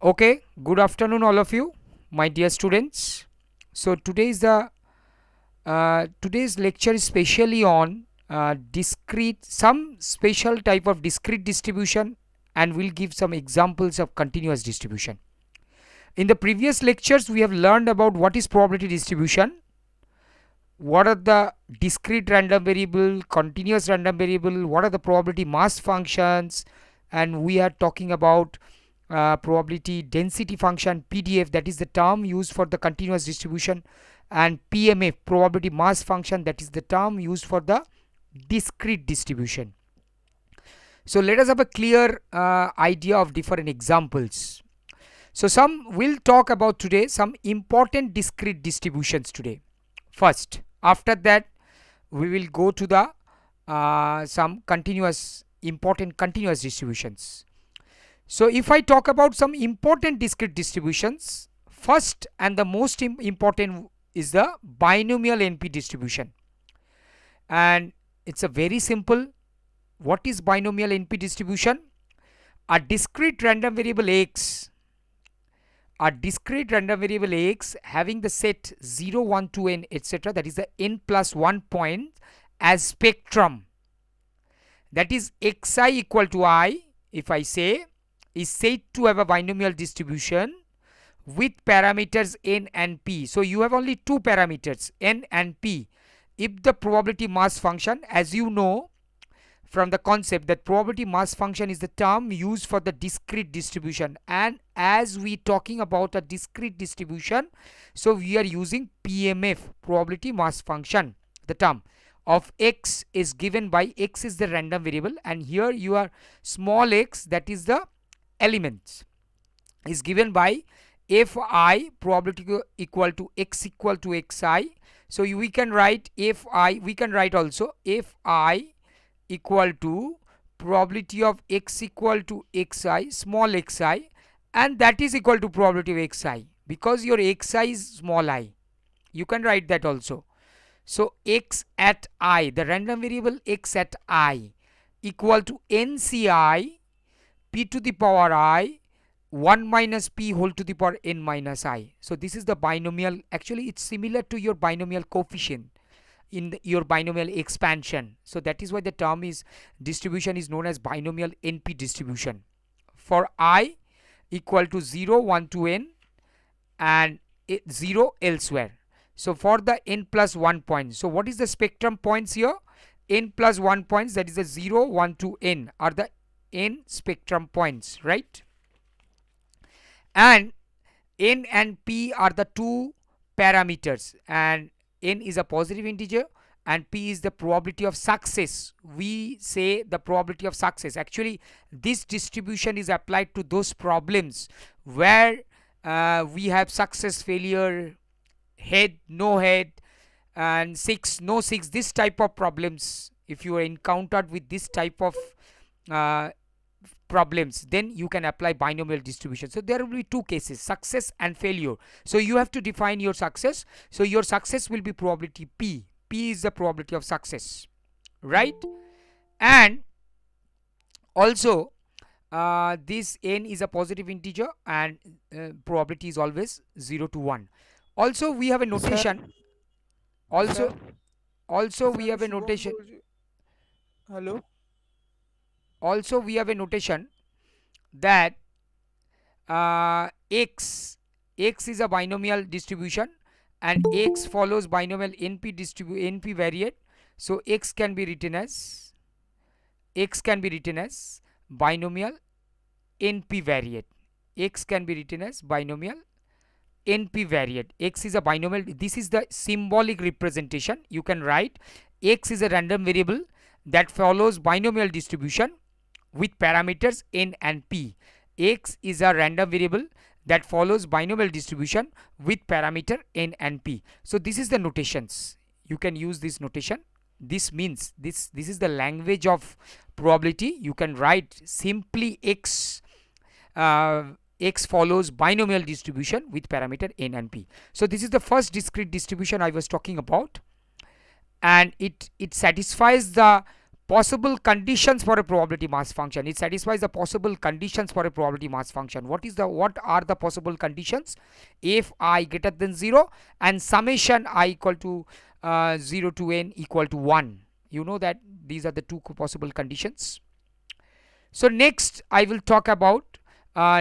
Okay, good afternoon, all of you, my dear students. So today's lecture is specially on discrete, some special type of discrete distribution, and we'll give some examples of continuous distribution. In the previous lectures, we have learned about what is probability distribution, what are the discrete random variable, continuous random variable, what are the probability mass functions, and we are talking about probability density function PDF, that is the term used for the continuous distribution, and PMF, probability mass function, that is the term used for the discrete distribution. So let us have a clear idea of different examples. So some will talk about today some important discrete distributions today first. After that we will go to the some important continuous distributions. So if I talk about some important discrete distributions, first and the most important is the binomial NP distribution, and it's a very simple. What is binomial NP distribution? A discrete random variable x, having the set 0, 1, 2, n, etc., that is the n plus 1 point as spectrum, that is xi equal to I, if I say, is said to have a binomial distribution with parameters n and p. So you have only two parameters, n and p. If the probability mass function, as you know from the concept, that probability mass function is the term used for the discrete distribution, and as we talking about a discrete distribution, so we are using PMF, probability mass function. The term of x is given by, x is the random variable, and here you are small x, that is the elements, is given by fi, probability equal to x equal to xi. So we can write fi, we can write also fi equal to probability of x equal to xi, small xi, and that is equal to probability of xi, because your xi is small I. You can write that also. So x at I, the random variable x at I, equal to nci p to the power I 1 minus p whole to the power n minus I. So this is the binomial. Actually it's similar to your binomial coefficient in your binomial expansion. So that is why the term is distribution is known as binomial NP distribution for I equal to 0, 1 to n and 0 elsewhere. So for the n plus 1 points, so what is the spectrum points here? N plus 1 points, that is the 0, 1 to n are the n spectrum points, right? And n and p are the two parameters, and n is a positive integer and p is the probability of success. We say the probability of success. Actually this distribution is applied to those problems where we have success, failure, head, no head, and 6, no 6, this type of problems. If you are encountered with this type of problems, then you can apply binomial distribution. So there will be two cases, success and failure. So you have to define your success. So your success will be probability p. P is the probability of success, right? And also this n is a positive integer, and probability is always 0 to 1. Also we have a notation. Also we have a notation. Hello. Also we have a notation that x is a binomial distribution, and x follows binomial np variate. So x can be written as binomial np variate. X can be written as binomial np variate. X is a binomial. This is the symbolic representation. You can write x is a random variable that follows binomial distribution with parameters n and p. X is a random variable that follows binomial distribution with parameter n and p. So this is the notations. You can use this notation. This means this is the language of probability. You can write simply x follows binomial distribution with parameter n and p. So this is the first discrete distribution I was talking about, and it satisfies the possible conditions for a probability mass function. It satisfies the possible conditions for a probability mass function. What are the possible conditions? If I greater than 0 and summation I equal to 0 to n equal to 1. You know that these are the two possible conditions. So next I will talk about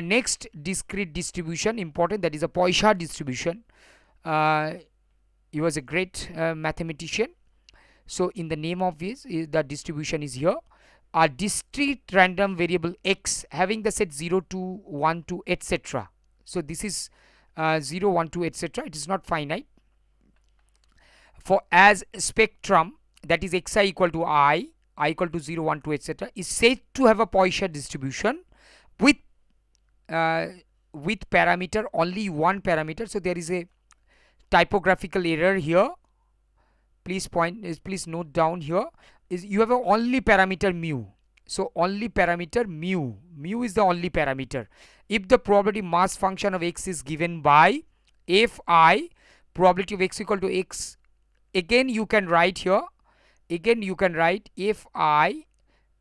next discrete distribution, important, that is a Poisson distribution. He was a great mathematician. So in the name of this, the distribution is here. A discrete random variable x having the set 0 to 1 to etc. So this is 0, 1 to etc. It is not finite. For as spectrum, that is xi equal to I equal to 0, 1 to etc. is said to have a Poisson distribution with parameter, only one parameter. So there is a typographical error here. Please note down here is you have a only parameter mu. So only parameter mu is the only parameter. If the probability mass function of x is given by fi, probability of x equal to x, again you can write here, fi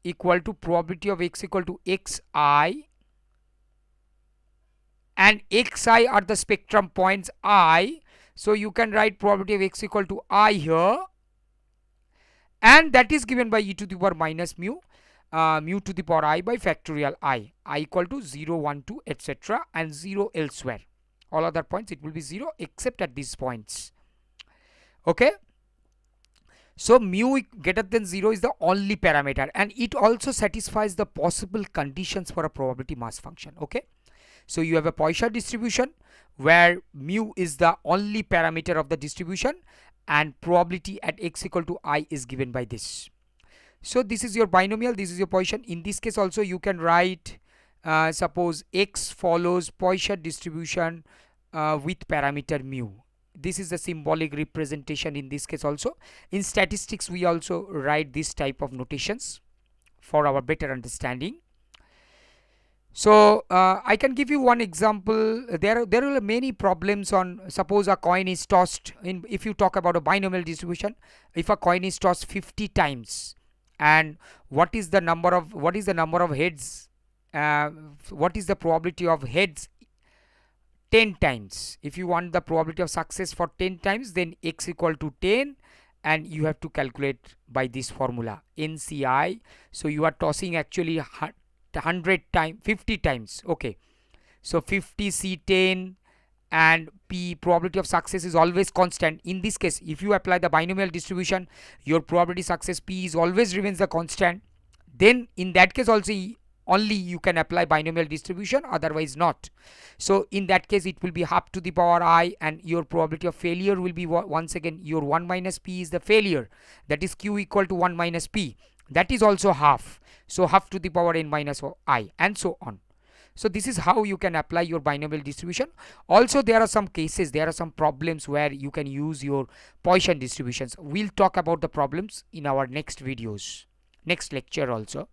equal to probability of x equal to xi, and xi are the spectrum points I. So you can write probability of x equal to I here, and that is given by e to the power minus mu, mu to the power I by factorial I equal to 0, 1, 2, etc. and 0 elsewhere. All other points it will be 0 except at these points. Okay. So mu greater than 0 is the only parameter, and it also satisfies the possible conditions for a probability mass function. Okay. So you have a Poisson distribution where mu is the only parameter of the distribution and probability at x equal to I is given by this. So this is your binomial, this is your Poisson. In this case also you can write suppose x follows Poisson distribution with parameter mu. This is the symbolic representation in this case also. In statistics we also write this type of notations for our better understanding. So I can give you one example. There are many problems on, suppose a coin is tossed in, if you talk about a binomial distribution, if a coin is tossed 50 times, and what is the number of heads, what is the probability of heads 10 times. If you want the probability of success for 10 times, then x equal to 10, and you have to calculate by this formula NCI. So you are tossing actually 100 times, 50 times. Okay, so 50 C10, and P, probability of success is always constant. In this case, if you apply the binomial distribution, your probability success P is always remains the constant. Then in that case also only you can apply binomial distribution, otherwise not. So in that case it will be half to the power I, and your probability of failure will be once again your 1 minus P is the failure, that is Q equal to 1 minus P, that is also half. So half to the power n minus I, and so on. So this is how you can apply your binomial distribution. Also there are some cases, there are some problems where you can use your Poisson distributions. We'll talk about the problems in our next videos, next lecture also.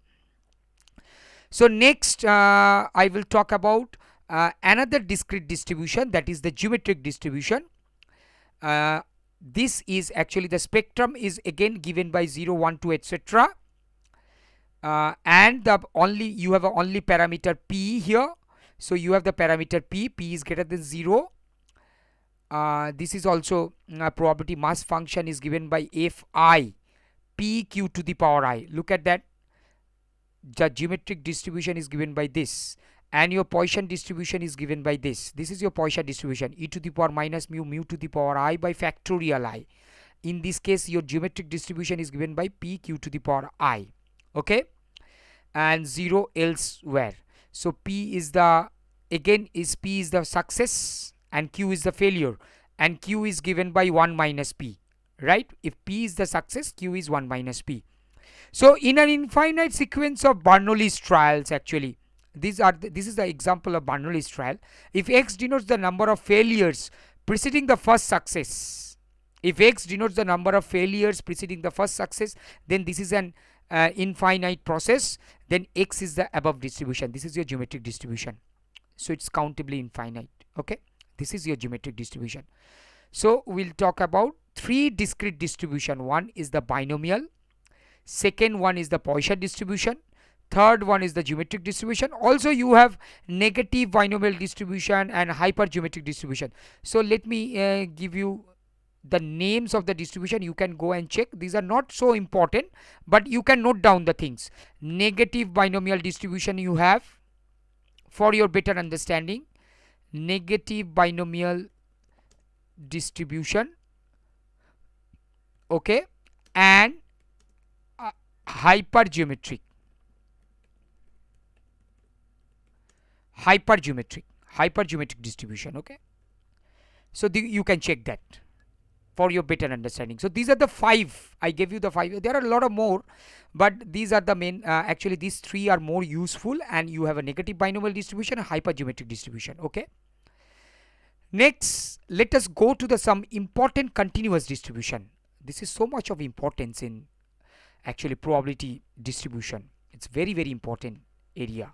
So next I will talk about another discrete distribution, that is the geometric distribution. This is actually the spectrum is again given by 0, 1, 2, etc. And the only you have a only parameter P here. So you have the parameter P is greater than 0. This is also probability mass function is given by Fi P Q to the power I. Look at that. The geometric distribution is given by this, and your Poisson distribution is given by this. This is your Poisson distribution, e to the power minus mu to the power I by factorial I. In this case your geometric distribution is given by P Q to the power I. Okay, and 0 elsewhere. So P is the P is the success and Q is the failure, and Q is given by 1 minus P, right? If P is the success, Q is 1 minus P. So in an infinite sequence of Bernoulli's trials, actually this is the example of Bernoulli's trial. If x denotes the number of failures preceding the first success, then this is an infinite process, then x is the above distribution. This is your geometric distribution, so it's countably infinite. Okay, this is your geometric distribution. So we'll talk about three discrete distribution. One is the binomial, second one is the Poisson distribution, third one is the geometric distribution. Also you have negative binomial distribution and hypergeometric distribution. So let me give you the names of the distribution. You can go and check. These are not so important, but you can note down the things. Negative binomial distribution you have, for your better understanding, negative binomial distribution, okay, and hypergeometric distribution, okay. So you can check that for your better understanding. So these are the 5. I gave you the 5. There are a lot of more, but these are the main. Actually these 3 are more useful, and you have a negative binomial distribution, a hypergeometric distribution, okay. Next, let us go to the some important continuous distribution. This is so much of importance in actually probability distribution. It's very important area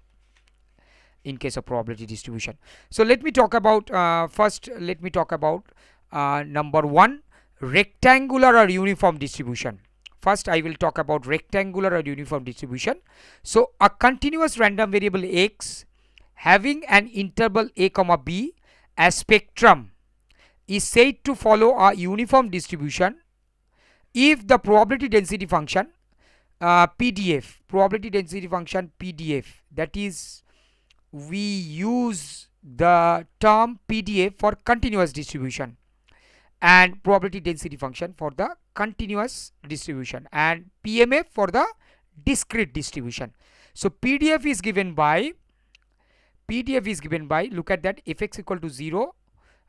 in case of probability distribution. So let me talk about first, let me talk about number 1, rectangular or uniform distribution. First I will talk about rectangular or uniform distribution. So a continuous random variable x having an interval a comma b as spectrum is said to follow a uniform distribution if the probability density function PDF, probability density function PDF, that is, we use the term PDF for continuous distribution and probability density function for the continuous distribution, and PMF for the discrete distribution. So PDF is given by, look at that, fx equal to 0,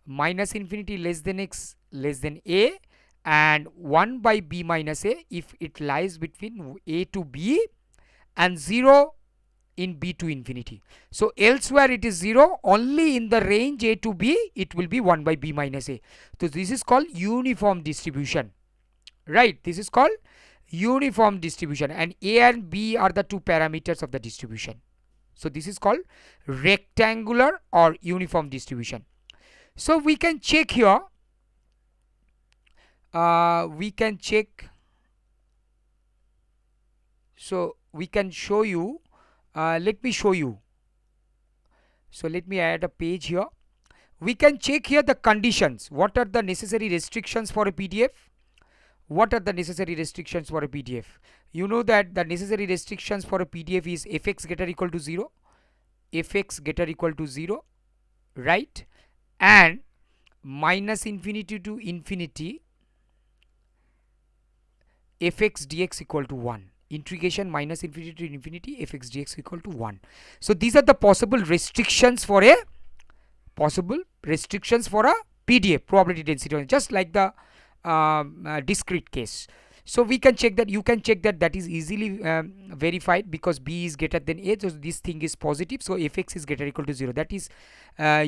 minus infinity less than x less than a, and 1 by b minus a if it lies between a to b, and 0 in b to infinity. So elsewhere it is 0, only in the range a to b it will be 1 by b minus a. So this is called uniform distribution, right? This is called uniform distribution, and a and b are the 2 parameters of the distribution. So this is called rectangular or uniform distribution. So we can check here, we can check, so we can show you, let me show you. So let me add a page here. We can check here the conditions. What are the necessary restrictions for a PDF? What are the necessary restrictions for a PDF? You know that the necessary restrictions for a PDF is fx greater equal to 0, fx greater equal to 0, right, and minus infinity to infinity fx dx equal to 1, integration minus infinity to infinity fx dx equal to 1. So these are the possible restrictions for a PDF, probability density, just like the discrete case. So we can check that, you can check that, that is easily verified, because b is greater than a, so this thing is positive, so fx is greater equal to 0. That is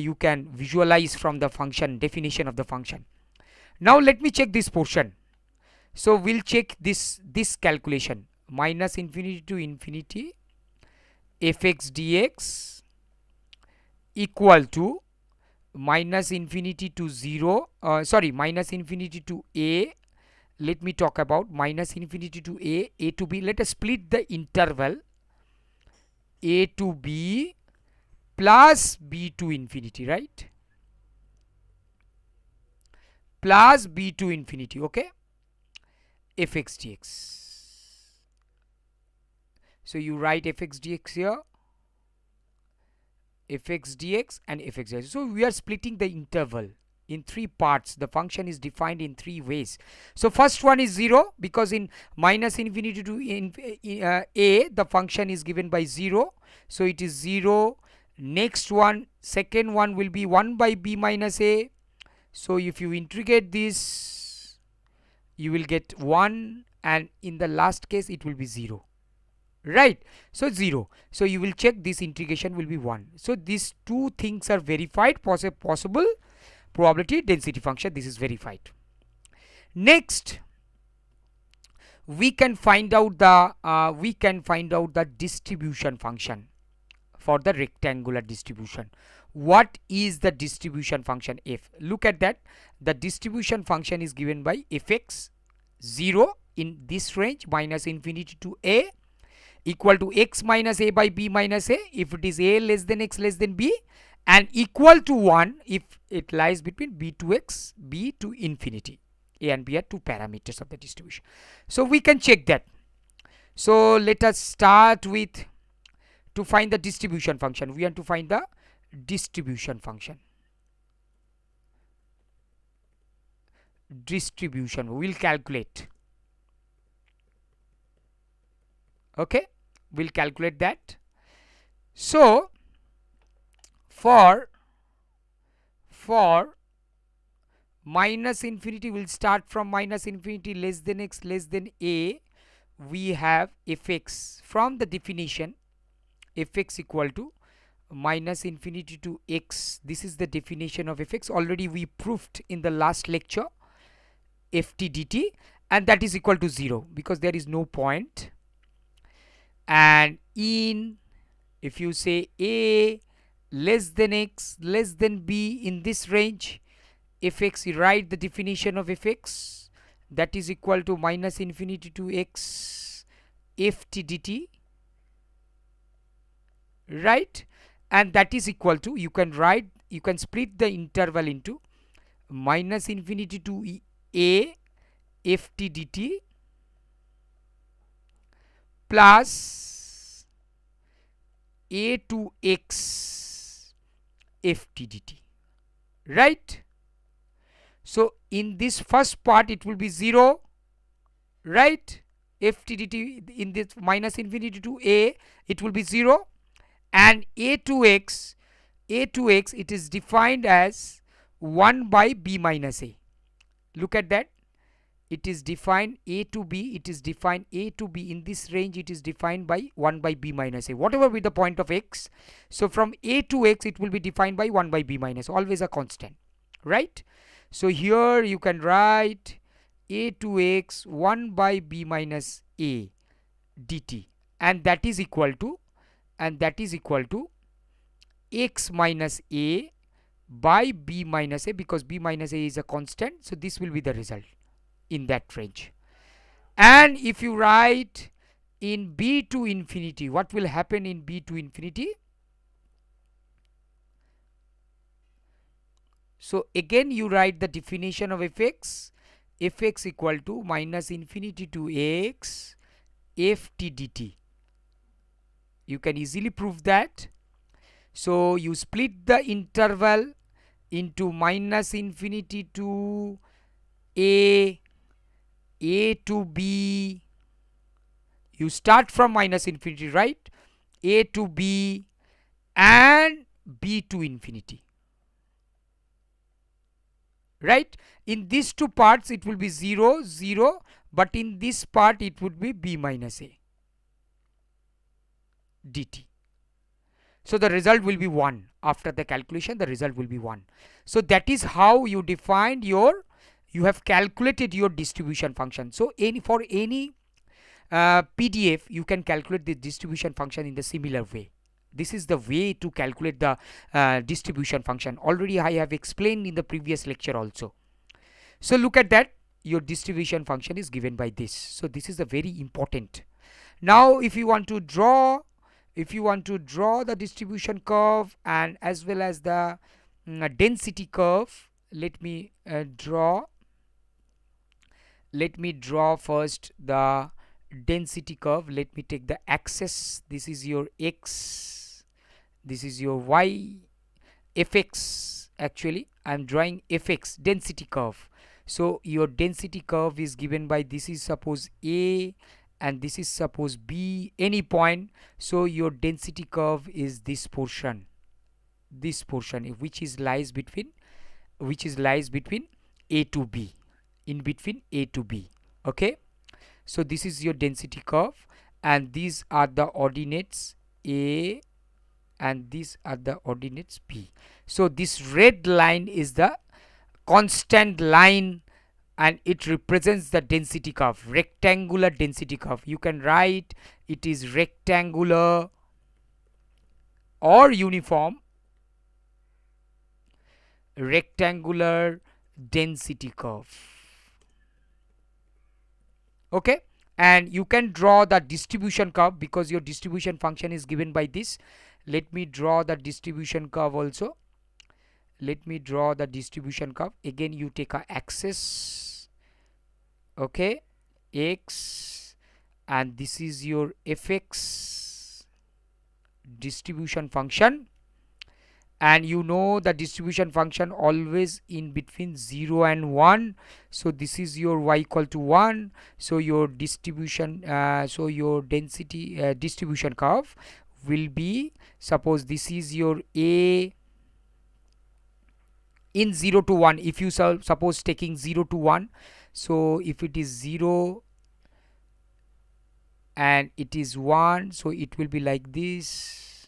you can visualize from the function definition of the function. Now let me check this portion. So we'll check this calculation, minus infinity to infinity fx dx equal to minus infinity to 0, minus infinity to a. Let me talk about minus infinity to a to b. Let us split the interval a to b plus b to infinity, right, plus b to infinity, okay, fx dx. So you write fx dx here, fx dx and fx dx. So we are splitting the interval in 3 parts. The function is defined in 3 ways. So first one is 0, because in minus infinity to a the function is given by 0, so it is 0. Next one, second one will be 1 by b minus a. So if you integrate this, you will get 1, and in the last case it will be 0, right? So 0, so you will check this integration will be 1. So these 2 things are verified, possible probability density function, this is verified. Next we can find out the distribution function for the rectangular distribution. What is the distribution function f? Look at that, the distribution function is given by fx 0 in this range minus infinity to a equal to x minus a by b minus a if it is a less than x less than b, and equal to 1 if it lies between b to x, b to infinity. A and b are two parameters of the distribution. So we can check that. So let us start with to find the distribution function. We want to find the distribution function. Distribution we will calculate. Okay, we'll calculate that. So for minus infinity, we'll start from minus infinity less than x less than a. We have fx from the definition, fx equal to minus infinity to x. This is the definition of fx. Already we proved in the last lecture, ft dt, and that is equal to 0 because there is no point. And in, if you say a less than x less than b in this range, fx, you write the definition of fx, that is equal to minus infinity to x ft dt, right? And that is equal to, you can write, you can split the interval into minus infinity to a ft dt plus a to x ft dt, right? So in this first part it will be 0, right? ft dt in this minus infinity to a it will be 0, and a to x it is defined as 1 by b minus a. Look at that, it is defined a to b, it is defined a to b in this range, it is defined by 1 by b minus a, whatever be the point of x. So from a to x it will be defined by 1 by b minus, always a constant, right? So here you can write a to x 1 by b minus a dt, and that is equal to x minus a by b minus a, because b minus a is a constant, so this will be the result in that range. And if you write in b to infinity, what will happen in b to infinity? So again you write the definition of fx, fx equal to minus infinity to x ft dt. You can easily prove that. So you split the interval into minus infinity to a to b. You start from minus infinity, right? A to b and b to infinity, right? In these two parts it will be 0 0, but in this part it would be b minus a dt. So the result will be 1. After the calculation the result will be 1. So that is how you defined your, you have calculated your distribution function. So for any PDF you can calculate the distribution function in the similar way. This is the way to calculate the distribution function. Already I have explained in the previous lecture also. So look at that, your distribution function is given by this. So this is a very important. Now if you want to draw the distribution curve and as well as the density curve, let me draw first the density curve. Let me take the axis, this is your x, this is your y, fx, actually I am drawing fx density curve. So your density curve is given by, this is suppose a and this is suppose b, any point. So your density curve is this portion which lies between a to b, in between a to b. Okay, so this is your density curve and these are the ordinates a and these are the ordinates b. So this red line is the constant line and it represents the density curve, rectangular density curve. You can write it is rectangular or uniform rectangular density curve. Okay, and you can draw the distribution curve because your distribution function is given by this. Let me draw the distribution curve also. Let me draw the distribution curve. Again, you take a axis, okay, x, and this is your fx distribution function, and you know the distribution function always in between 0 and 1. So this is your y equal to 1. So your distribution so your density distribution curve will be, suppose this is your a in 0 to 1. If you suppose taking 0 to 1, so if it is 0 and it is 1, so it will be like this.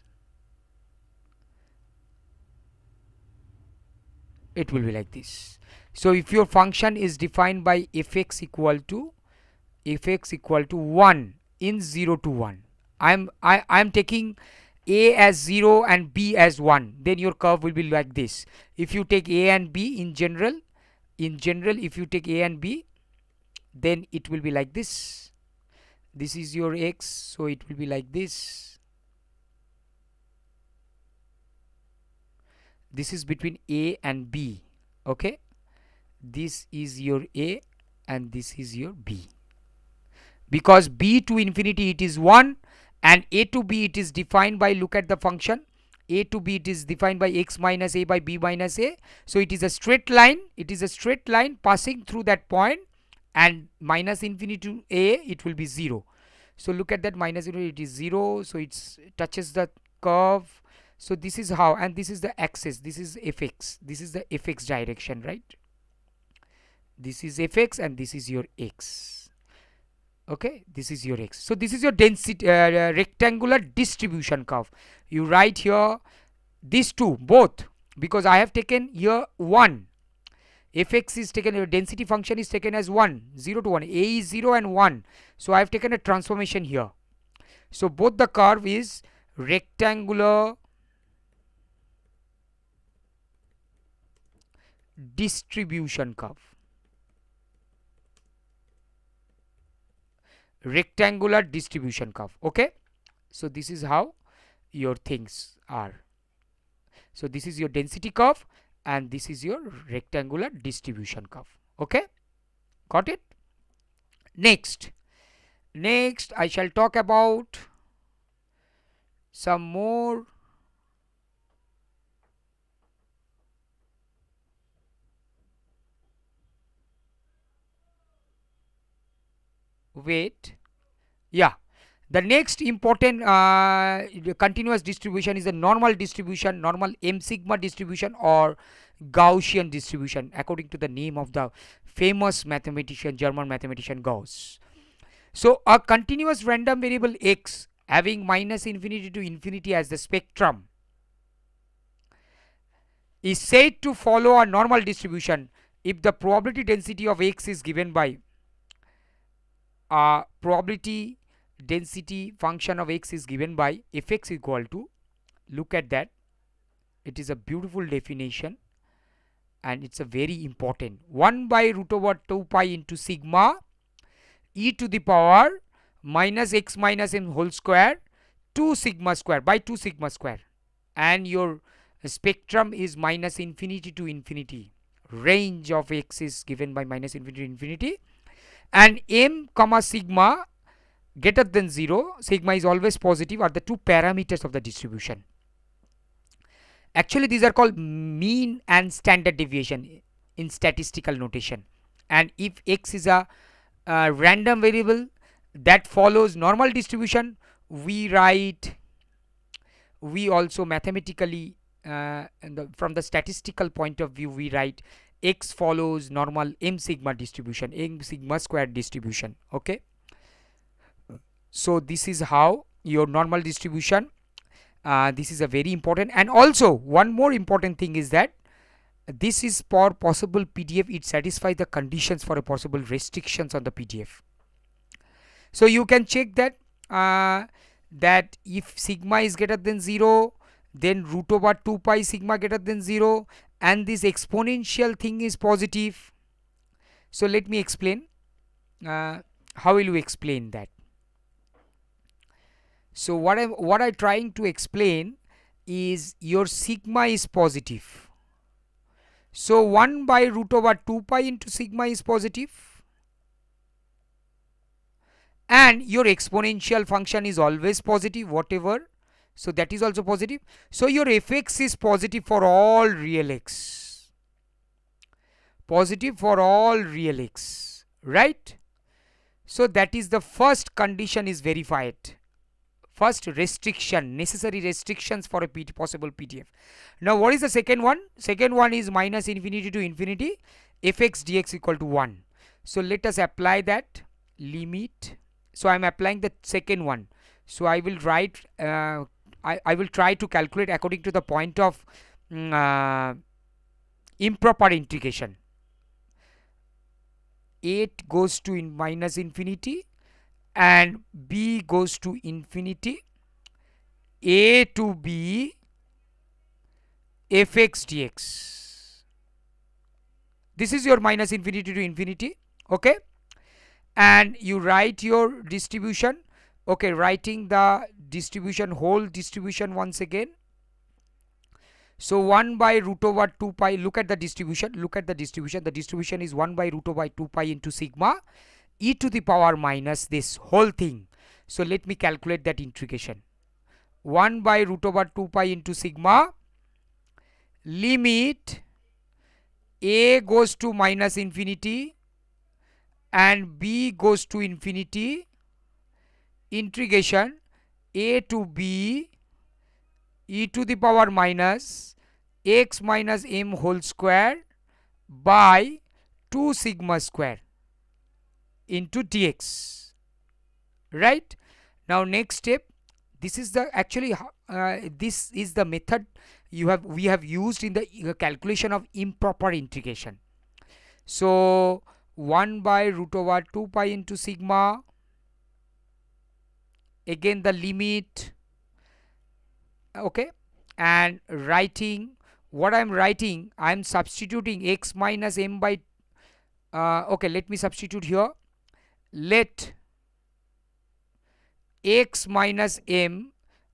It will be like this. So if your function is defined by fx equal to 1 in 0 to 1, I'm taking a as 0 and b as 1, then your curve will be like this. If you take a and b in general, if you take a and b, then it will be like this. This is your x, so it will be like this. This is between a and b. Okay, this is your a and this is your b. Because b to infinity it is 1, and a to b it is defined by, look at the function, a to b it is defined by x minus a by b minus a. So it is a straight line. It is a straight line passing through that point, and minus infinity to a it will be 0. So look at that, minus infinity it is 0, so it touches the curve. So this is how, and this is the axis, this is fx, this is the fx direction, right? This is fx and this is your x. Okay, this is your x. So this is your density rectangular distribution curve. You write here these two both, because I have taken here 1. Fx is taken, your density function is taken as 1, 0 to 1. A is 0 and 1. So I have taken a transformation here. So both the curve is rectangular distribution curve. Rectangular distribution curve. Okay, so this is how your things are. So this is your density curve and this is your rectangular distribution curve. Okay, got it? Next I shall talk about some more the next important continuous distribution is the normal distribution, normal m sigma distribution or Gaussian distribution, according to the name of the famous mathematician, German mathematician Gauss. So a continuous random variable x having minus infinity to infinity as the spectrum is said to follow a normal distribution if the probability density of x is given by probability density function of x is given by fx equal to, look at that, it is a beautiful definition and it's a very important, 1 by root over 2 pi into sigma e to the power minus x minus m whole square 2 sigma square by 2 sigma square, and your spectrum is minus infinity to infinity, range of x is given by minus infinity to infinity, and m comma sigma greater than 0, sigma is always positive, are the two parameters of the distribution. Actually these are called mean and standard deviation in statistical notation, and if x is a random variable that follows normal distribution, we also mathematically from the statistical point of view we write x follows normal m sigma distribution, m sigma square distribution. Okay, so this is how your normal distribution, this is a very important. And also one more important thing is that this is for possible PDF, it satisfies the conditions for a possible restrictions on the PDF. So you can check that that if sigma is greater than 0, then root over 2 pi sigma greater than 0, and this exponential thing is positive. So let me explain. How will you explain that? So what I'm trying to explain is your sigma is positive. So 1 by root over 2 pi into sigma is positive, and your exponential function is always positive, whatever. So that is also positive. So your fx is positive for all real x. Positive for all real x, right? So that is the first condition is verified. First restriction, necessary restrictions for a possible PDF. Now what is the second one? Second one is minus infinity to infinity fx dx equal to 1. So let us apply that limit. So I am applying the second one. So I will write I will try to calculate according to the point of improper integration. 8 goes to minus infinity and b goes to infinity, a to b fx dx. This is your minus infinity to infinity, okay? And you write your distribution, okay? Writing the distribution, whole distribution once again. So 1 by root over 2 pi, look at the distribution, the distribution is 1 by root over 2 pi into sigma e to the power minus this whole thing. So let me calculate that integration. 1 by root over 2 pi into sigma limit a goes to minus infinity and b goes to infinity, integration a to b e to the power minus x minus m whole square by 2 sigma square into dx, right? Now next step, this is the actually this is the method we have used in the calculation of improper integration. So 1 by root over 2 pi into sigma, again the limit, okay, and writing what I'm writing, I'm substituting x minus m by okay, let me substitute here. Let x minus m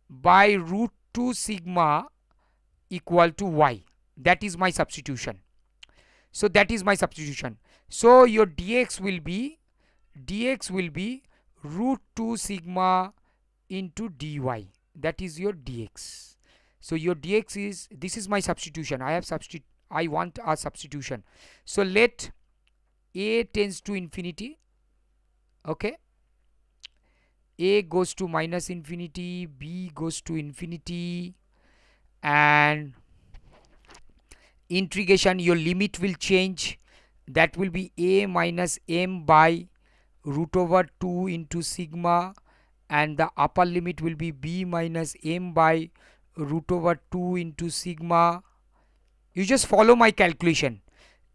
by root 2 sigma equal to y. That is my substitution. So that is my substitution. So your dx will be root 2 sigma into dy. That is your dx. So your dx is, this is my substitution. I want a substitution. So let a tends to infinity, okay, a goes to minus infinity, b goes to infinity, and integration, your limit will change. That will be a minus m by root over 2 into sigma, and the upper limit will be b minus m by root over 2 into sigma. You just follow my calculation,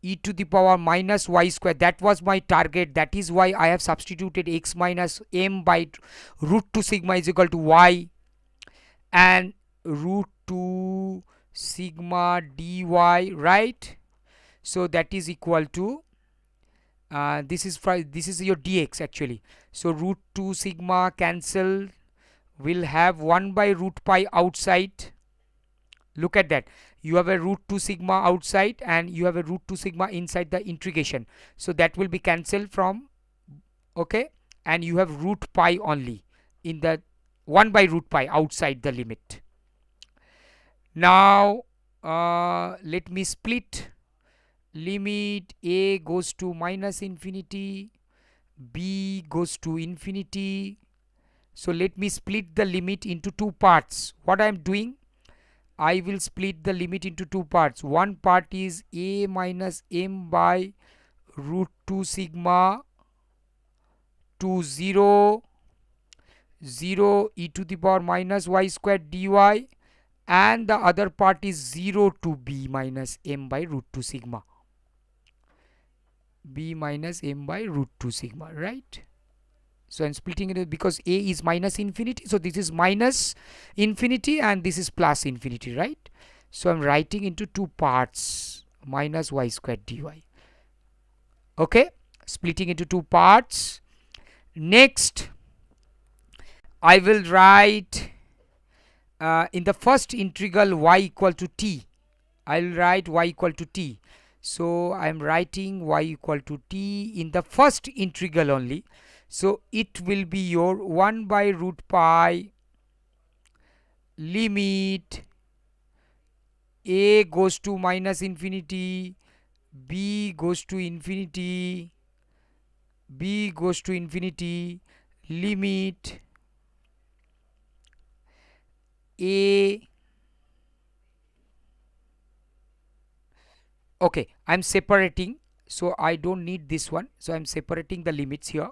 e to the power minus y square. That was my target. That is why I have substituted x minus m by root 2 sigma is equal to y, and root 2 sigma dy, right? So that is equal to this is your dx actually. So root 2 sigma cancel, will have 1 by root pi outside. Look at that, you have a root 2 sigma outside and you have a root 2 sigma inside the integration. So that will be cancelled from, okay, and you have root pi only in the 1 by root pi outside the limit. Now let me split. Limit a goes to minus infinity, b goes to infinity. So let me split the limit into two parts. What I am doing, I will split the limit into two parts. One part is a minus m by root 2 sigma to 0 e to the power minus y square dy, and the other part is 0 to b minus m by root 2 sigma, b minus m by root 2 sigma, right? So I'm splitting it because a is minus infinity, so this is minus infinity and this is plus infinity, right? So I'm writing into two parts, minus y square dy, okay, splitting into two parts. Next I will write in the first integral y equal to t, I'll write y equal to t. So I'm writing y equal to t in the first integral only. So it will be your 1 by root pi limit a goes to minus infinity, b goes to infinity, b goes to infinity, limit a. Okay, I'm separating, so I don't need this one, so I'm separating the limits here.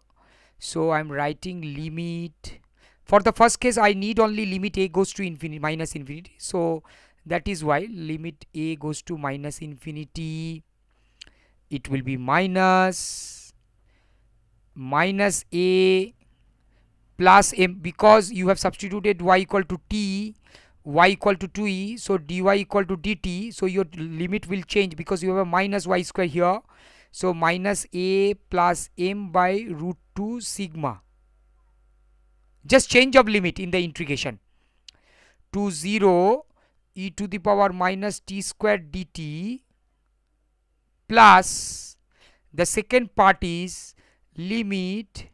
So I'm writing limit, for the first case I need only limit a goes to infinity minus infinity, so that is why limit a goes to minus infinity, it will be minus a plus m, because you have substituted y equal to t, y equal to 2e, so dy equal to dt, so your limit will change because you have a minus y square here, so minus a plus m by root 2 sigma, just change of limit in the integration, to 0 e to the power minus t square dt, plus the second part is limit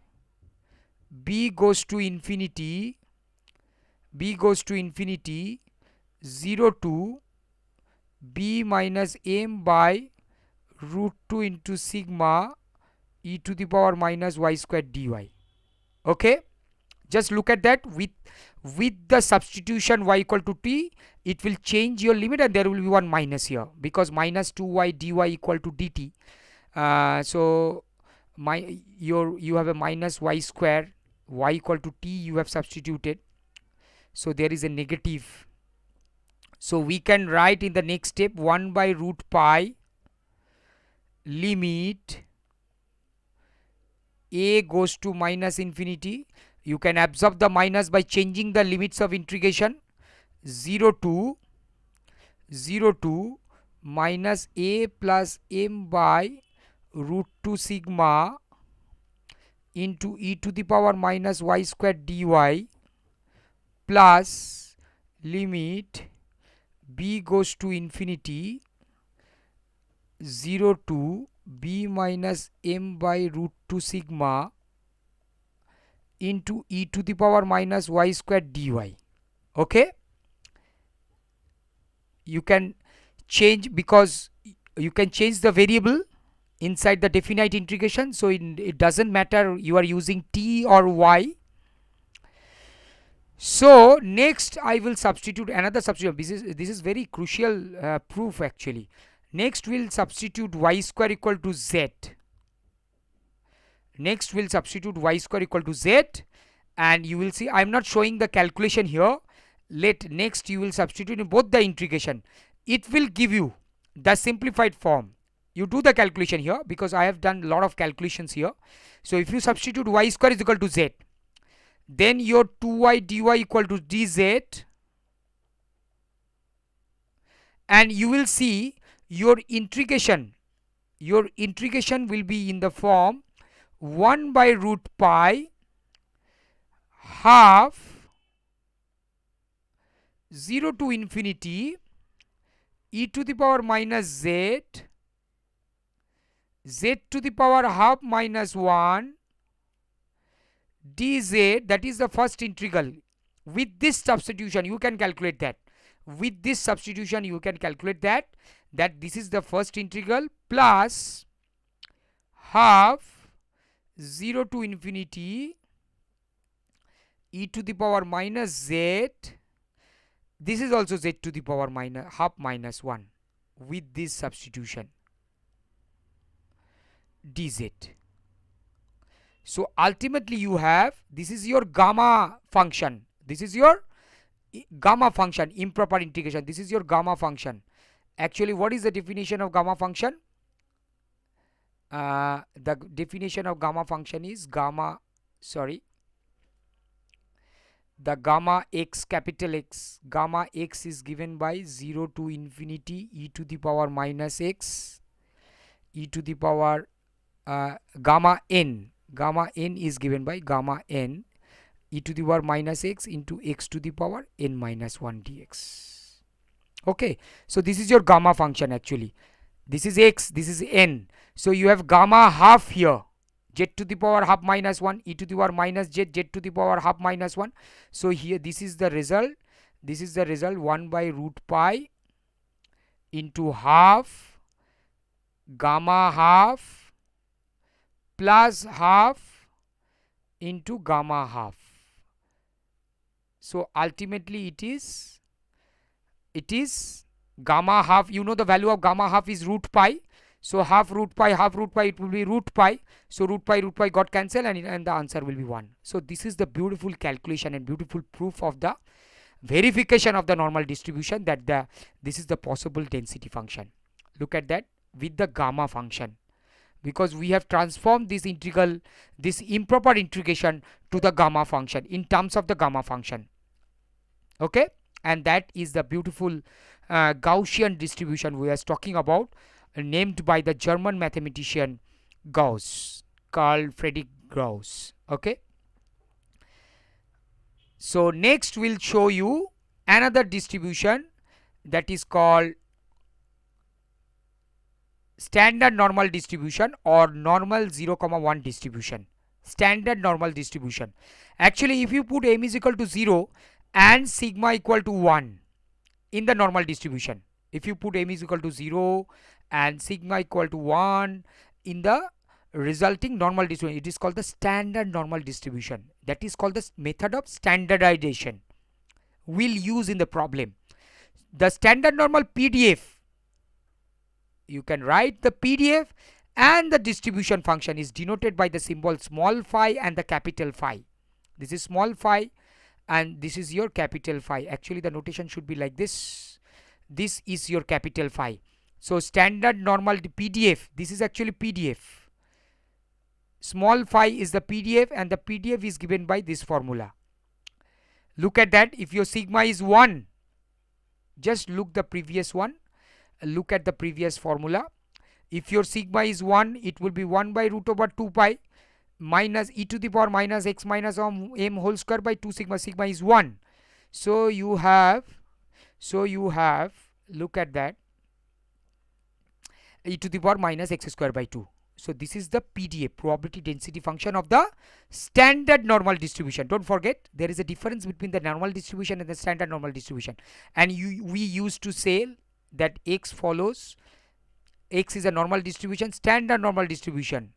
b goes to infinity, 0 to b minus m by root 2 into sigma e to the power minus y square dy. Okay, just look at that, with the substitution y equal to t, it will change your limit and there will be one minus here, because minus 2y dy equal to dt. So you have a minus y square, y equal to t you have substituted, so there is a negative. So we can write in the next step 1 by root pi limit a goes to minus infinity, you can absorb the minus by changing the limits of integration, 0 to minus a plus m by root 2 sigma into e to the power minus y square dy, plus limit b goes to infinity, 0 to b minus m by root 2 sigma into e to the power minus y square dy. Okay, you can change, because you can change the variable inside the definite integration, so it doesn't matter you are using t or y. So next I will substitute another substitution, this is very crucial proof actually. Next we'll substitute y square equal to z, next we'll substitute y square equal to z, and you will see I'm not showing the calculation here. Next you will substitute in both the integration, it will give you the simplified form. You do the calculation here, because I have done a lot of calculations here. So if you substitute y square is equal to z, then your 2y dy equal to dz, and you will see your integration will be in the form 1 by root pi half 0 to infinity e to the power minus z to the power half minus 1 dz, that is the first integral. With this substitution you can calculate that, that this is the first integral, plus half 0 to infinity e to the power minus z, this is also z to the power minus half minus 1, with this substitution dz. So ultimately you have, this is your gamma function, improper integration, this is your gamma function. Actually what is the definition of gamma function? The definition of gamma function is the gamma x, capital X, gamma x is given by 0 to infinity e to the power minus x e to the power gamma n Gamma n is given by gamma n e to the power minus x into x to the power n minus 1 dx. Okay, so this is your gamma function actually. This is x, this is n. So you have gamma half here, z to the power half minus 1 e to the power minus z, z to the power half minus 1. So here this is the result. This is the result 1 by root pi into half gamma half plus half into gamma half. So ultimately it is gamma half. You know the value of gamma half is root pi. So half root pi, it will be root pi. So root pi got cancelled, and the answer will be 1. So this is the beautiful calculation and beautiful proof of the verification of the normal distribution, that this is the possible density function. Look at that with the gamma function, because we have transformed this integral, this improper integration, to the gamma function in terms of the gamma function. Okay, and that is the beautiful Gaussian distribution we are talking about, named by the German mathematician Gauss, Carl Friedrich Gauss. Okay, so next we'll show you another distribution that is called standard normal distribution or normal 0, 1 distribution. Standard normal distribution. Actually, if you put m is equal to 0 and sigma equal to 1 in the normal distribution, if you put m is equal to 0 and sigma equal to 1 in the resulting normal distribution, it is called the standard normal distribution. That is called the method of standardization we'll use in the problem. The standard normal PDF, you can write the PDF, and the distribution function is denoted by the symbol small phi and the capital Phi. This is small phi and this is your capital Phi. Actually the notation should be like this. This is your capital Phi. So standard normal PDF, this is actually PDF. Small phi is the PDF, and the PDF is given by this formula. Look at that. If your sigma is 1, just look the previous one. Look at the previous formula. If your sigma is 1, it will be 1 by root over 2 pi minus e to the power minus x minus m whole square by 2 sigma. Sigma is 1. So you have, look at that, e to the power minus x square by 2. So this is the PDA, probability density function of the standard normal distribution. Don't forget, there is a difference between the normal distribution and the standard normal distribution. And we used to say that x follows, x is a normal distribution, standard normal distribution.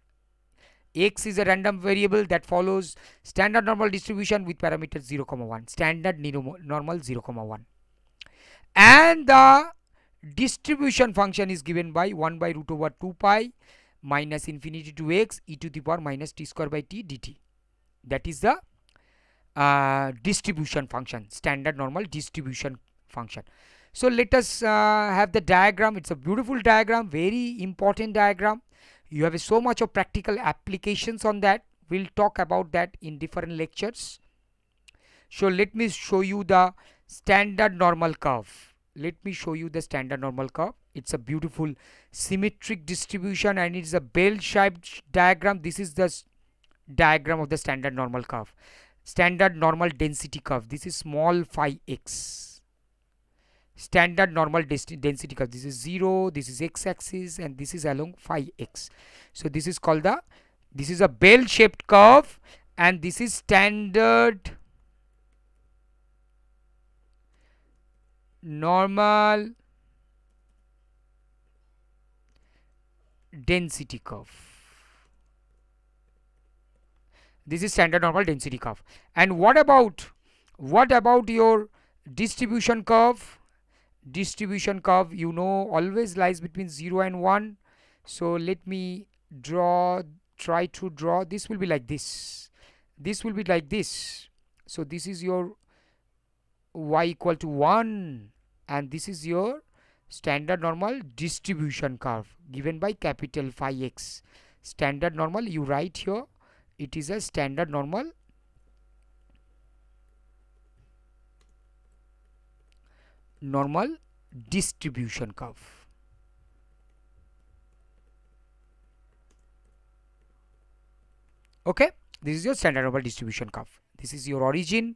X is a random variable that follows standard normal distribution with parameters 0, 1, standard normal 0, 1. And the distribution function is given by 1 by root over 2 pi minus infinity to x e to the power minus t square by t dt. That is the distribution function, standard normal distribution function. So let us have the diagram. It's a beautiful diagram, very important diagram. You have so much of practical applications on that. We'll talk about that in different lectures. So let me show you the standard normal curve. Let me show you the standard normal curve. It's a beautiful symmetric distribution and it's a bell-shaped diagram. This is the diagram of the standard normal curve. Standard normal density curve. This is small phi x. Standard normal density curve. This is 0, this is x-axis, and this is along phi x. So this is called the, this is a bell-shaped curve, and this is standard normal density curve. This is standard normal density curve. And what about your distribution curve? Distribution curve, you know, always lies between 0 and 1. So let me try to draw. This will be like this. This will be like this. So this is your y equal to 1, and this is your standard normal distribution curve given by capital phi x. Standard normal, you write here, it is a standard normal distribution curve. Okay, this is your standard normal distribution curve. This is your origin,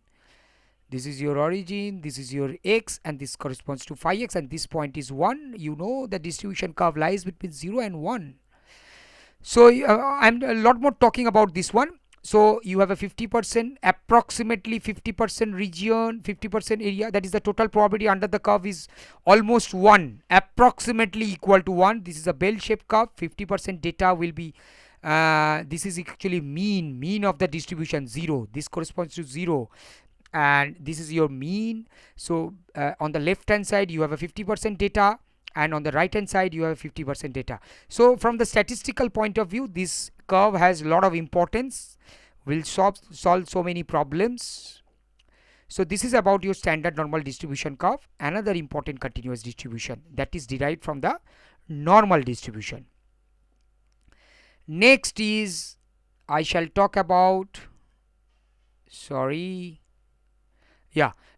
this is your origin, this is your x, and this corresponds to phi x, and this point is 1. You know the distribution curve lies between 0 and 1. So I'm a lot more talking about this one. So you have a 50%, approximately 50% region, 50% area, that is the total probability under the curve is almost 1, approximately equal to 1. This is a bell shaped curve. 50% data will be this is actually mean of the distribution 0. This corresponds to 0, and this is your mean. So on the left hand side you have a 50% data, and on the right hand side you have 50% data. So from the statistical point of view, this curve has a lot of importance, will solve so many problems. So this is about your standard normal distribution curve, another important continuous distribution that is derived from the normal distribution. Next is, I shall talk about,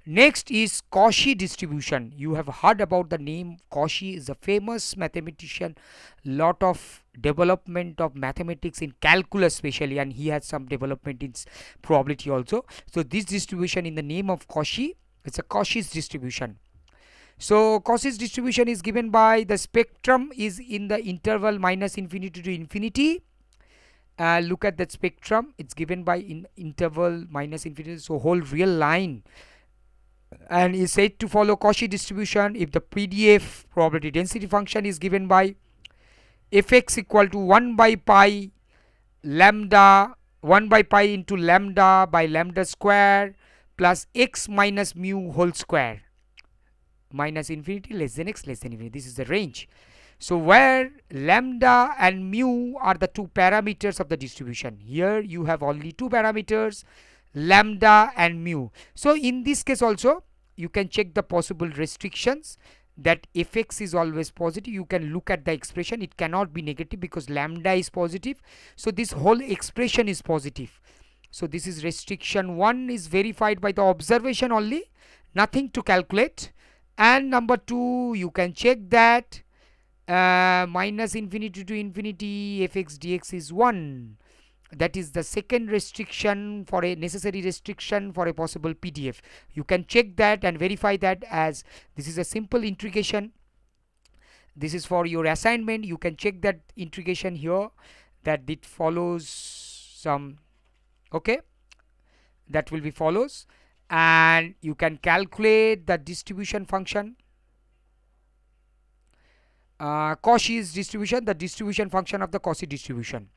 next is Cauchy distribution. You have heard about the name. Cauchy is a famous mathematician, lot of development of mathematics in calculus especially, and he has some development in probability also. So this distribution in the name of Cauchy, it's a Cauchy's distribution. So Cauchy's distribution is given by the spectrum is in the interval minus infinity to infinity. Look at that spectrum, it's given by in interval minus infinity, so whole real line, and is said to follow Cauchy distribution if the PDF probability density function is given by fx equal to 1 by pi lambda, 1 by pi into lambda by lambda square plus x minus mu whole square, minus infinity less than x less than infinity. This is the range. So where lambda and mu are the two parameters of the distribution, here you have only two parameters, lambda and mu. So in this case also you can check the possible restrictions, that fx is always positive. You can look at the expression, it cannot be negative because lambda is positive, so this whole expression is positive. So this is restriction 1 is verified by the observation only, nothing to calculate. And number 2, you can check that minus infinity to infinity fx dx is 1. That is the second restriction, for a necessary restriction for a possible PDF. You can check that and verify that, as this is a simple integration. This is for your assignment. You can check that integration here, that it follows some, okay, that will be follows, and you can calculate the distribution function. Cauchy's distribution, the distribution function of the Cauchy distribution.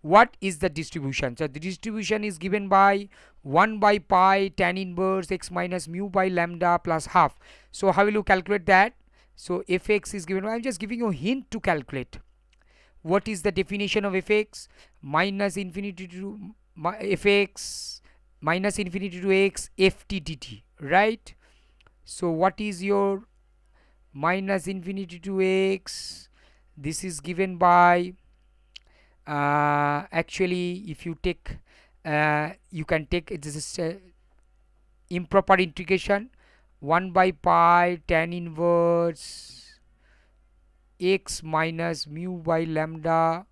What is the distribution? So the distribution is given by 1 by pi tan inverse x minus mu by lambda plus half. So how will you calculate that? So fx is given, I'm just giving you a hint to calculate. What is the definition of fx? Minus infinity to fx minus infinity to x ft dt, right? So what is your minus infinity to x? This is given by actually if you take you can take it is improper integration, 1 by pi tan inverse x minus mu by lambda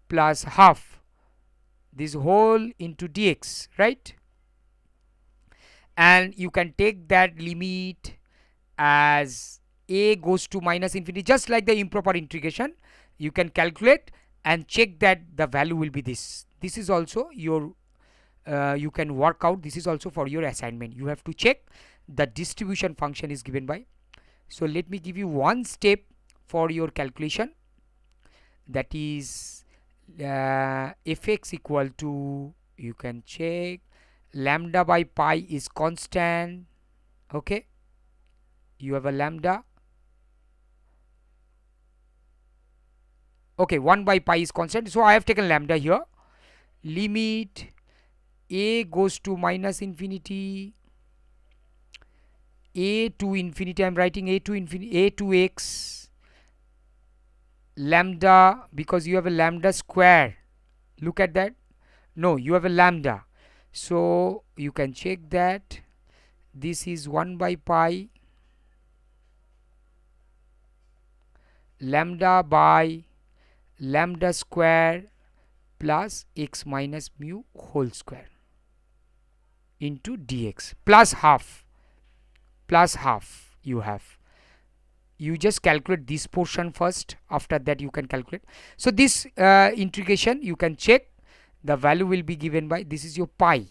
plus half, this whole into dx, right? And you can take that limit as a goes to minus infinity, just like the improper integration. You can calculate and check that the value will be this. This is also your you can work out, this is also for your assignment. You have to check the distribution function is given by. So let me give you one step for your calculation, that is fx equal to, you can check, lambda by pi is constant, okay, you have a lambda, okay, 1 by pi is constant, so I have taken lambda here. Limit a goes to minus infinity, a to infinity, I'm writing a to infinity, a to x lambda, because you have a lambda square, look at that, no, you have a lambda, so you can check that this is 1 by pi lambda by lambda square plus x minus mu whole square into dx plus half you have. You just calculate this portion first, after that you can calculate. So this integration you can check, the value will be given by, this is your pi,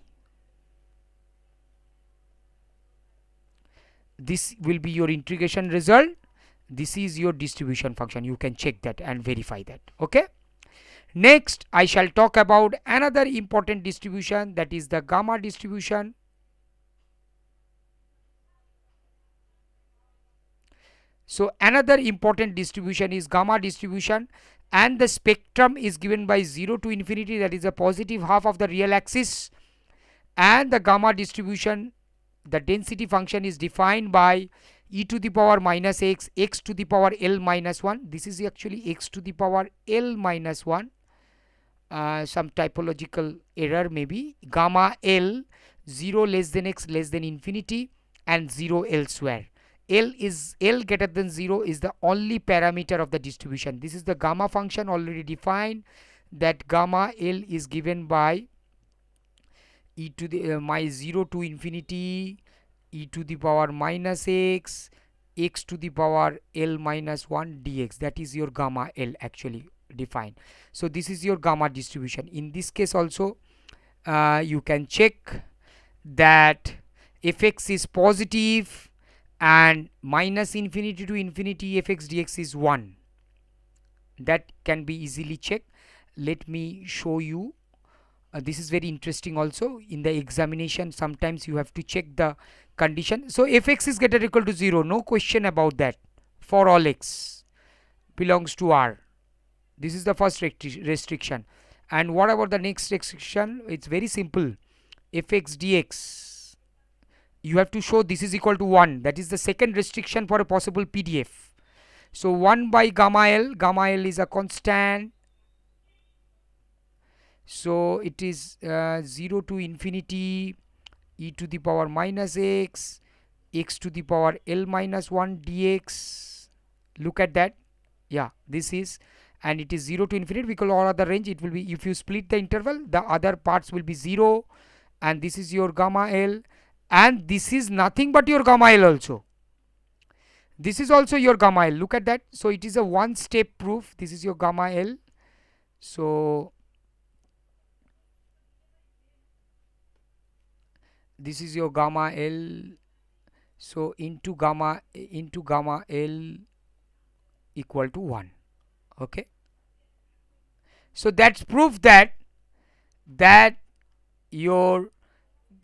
this will be your integration result, this is your distribution function. You can check that and verify that. Okay, next I shall talk about another important distribution, that is the gamma distribution. So another important distribution is gamma distribution, and the spectrum is given by 0 to infinity, that is the positive half of the real axis. And the gamma distribution, the density function is defined by e to the power minus x, x to the power l minus 1. This is actually x to the power l minus 1. Some typological error maybe. Gamma l 0 less than x less than infinity and 0 elsewhere. L greater than 0 is the only parameter of the distribution. This is the gamma function already defined, that gamma L is given by e to the my 0 to infinity e to the power minus x, x to the power l minus 1 dx. That is your gamma L actually defined. So this is your gamma distribution. In this case also you can check that fx is positive and minus infinity to infinity fx dx is 1. That can be easily checked. Let me show you. This is very interesting also. In the examination sometimes you have to check the condition. So fx is greater or equal to 0, no question about that, for all x belongs to R. This is the first restriction. And what about the next restriction? It's very simple. Fx dx, you have to show this is equal to 1. That is the second restriction for a possible PDF. So 1 by gamma L is a constant. So it is 0 to infinity e to the power minus x, x to the power l minus 1 dx. Look at that. Yeah, this is, and it is 0 to infinity, because all other range it will be, if you split the interval, the other parts will be 0, and this is your gamma L. And this is nothing but your gamma L also. This is also your gamma L. Look at that. So it is a one step proof. This is your gamma L. So this is your gamma L. So into gamma L equal to 1. Okay. So that's proof that your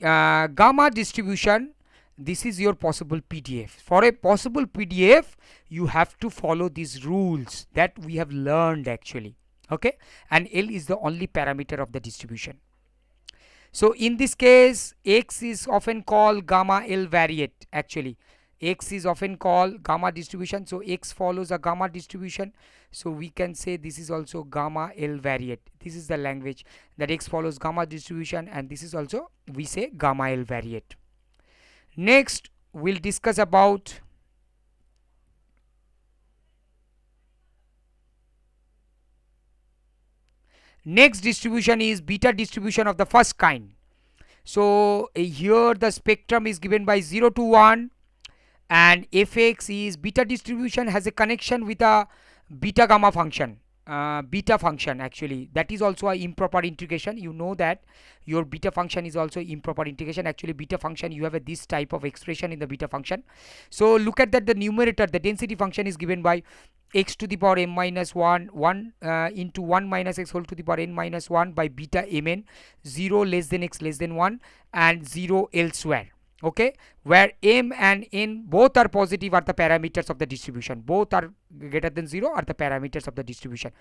gamma distribution, this is your possible PDF. For a possible PDF you have to follow these rules that we have learned actually. Okay, and L is the only parameter of the distribution. So in this case x is often called gamma L variate. Actually x is often called gamma distribution, so x follows a gamma distribution. So we can say this is also gamma L variate. This is the language, that x follows gamma distribution, and this is also we say gamma L variate. Next we'll discuss about next distribution is beta distribution of the first kind. So here the spectrum is given by 0 to 1, and fx is beta distribution, has a connection with a beta gamma function, beta function actually. That is also a improper integration. You know that your beta function is also improper integration. Actually beta function, you have this type of expression in the beta function. So look at that, the numerator, the density function is given by x to the power m minus 1 into 1 minus x whole to the power n minus 1 by beta mn, 0 less than x less than 1 and 0 elsewhere. Okay, where m and n both are positive are the parameters of the distribution, both are greater than 0 are the parameters of the distribution.